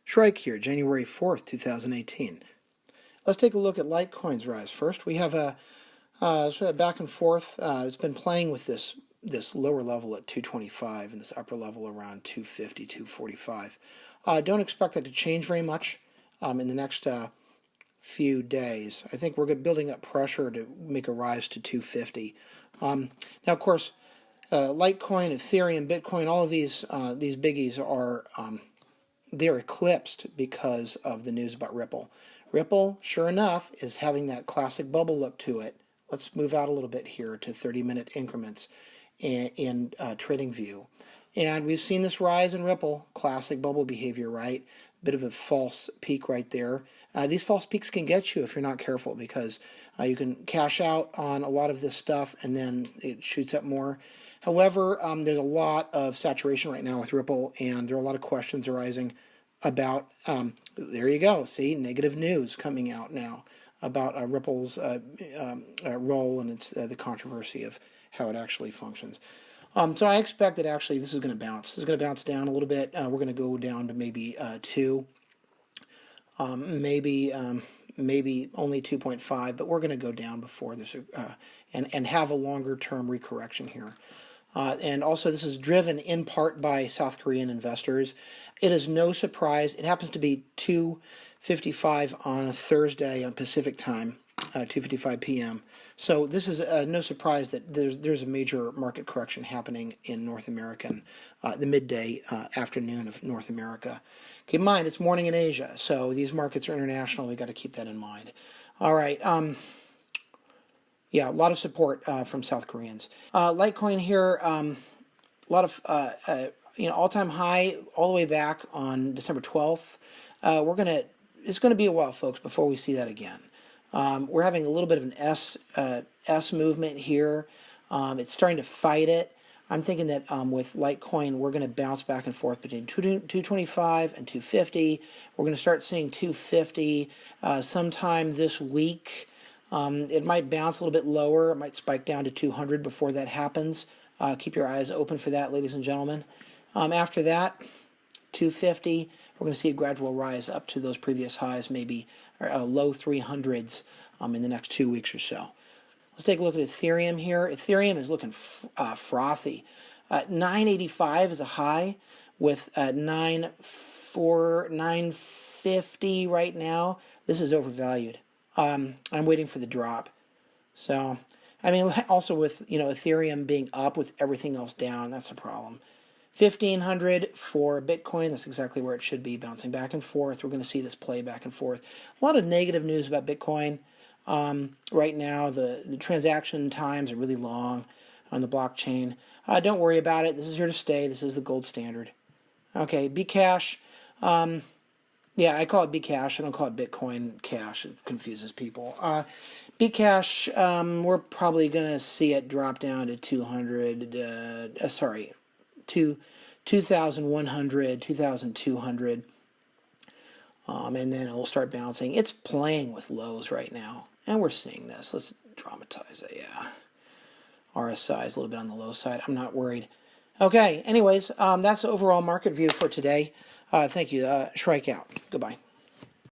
Shrike here, January 4th, 2018. Let's take a look at Litecoin's rise. First, we have a sort of back and forth. It's been playing with this lower level at 225 and this upper level around 250, 245. Don't expect that to change very much in the next few days. I think we're building up pressure to make a rise to 250. Now, of course, Litecoin, Ethereum, Bitcoin, all of these biggies are they're eclipsed because of the news about Ripple. Ripple, sure enough, is having that classic bubble look to it. Let's move out a little bit here to 30-minute increments in trading view. And we've seen this rise in Ripple, classic bubble behavior, right? Bit of a false peak right there. These false peaks can get you if you're not careful, because you can cash out on a lot of this stuff and then it shoots up more. However, there's a lot of saturation right now with Ripple, and there are a lot of questions arising about, there you go, see, negative news coming out now about Ripple's role and its the controversy of how it actually functions. So I expect that actually this is going to bounce. This is going to bounce down a little bit. We're going to go down to maybe 2, maybe only 2.5, but we're going to go down before this and have a longer term recorrection here. And also this is driven in part by South Korean investors. It is no surprise. It happens to be 2:55 on a Thursday on Pacific time, 2:55 p.m. So this is no surprise that there's a major market correction happening in North America, the midday afternoon of North America. Keep in mind, it's morning in Asia, so these markets are international. We've got to keep that in mind. All right. Yeah, a lot of support from South Koreans. Litecoin here, a lot of all-time high all the way back on December 12th. It's gonna be a while, folks, before we see that again. We're having a little bit of an S movement here. It's starting to fight it. I'm thinking that with Litecoin, we're going to bounce back and forth between 225 and 250. We're going to start seeing 250 sometime this week. It might bounce a little bit lower. It might spike down to 200 before that happens. Keep your eyes open for that, ladies and gentlemen. After that, 250, we're going to see a gradual rise up to those previous highs, maybe low 300s in the next 2 weeks or so. Let's take a look at Ethereum here. Ethereum is looking frothy. 985 is a high with 950 right now. This is overvalued. I'm waiting for the drop. So, I mean, also with Ethereum being up with everything else down, that's a problem. 1,500 for Bitcoin. That's exactly where it should be, bouncing back and forth. We're going to see this play back and forth. A lot of negative news about Bitcoin. Right now, the transaction times are really long on the blockchain. Don't worry about it. This is here to stay. This is the gold standard. Okay, Bcash. Yeah, I call it Bcash. I don't call it Bitcoin Cash. It confuses people. Bcash, we're probably going to see it drop down to 2,100, 2,200. And then it will start bouncing. It's playing with lows right now. And we're seeing this. Let's dramatize it. Yeah. RSI is a little bit on the low side. I'm not worried. Okay. Anyways, that's the overall market view for today. Thank you. Shrike out. Goodbye.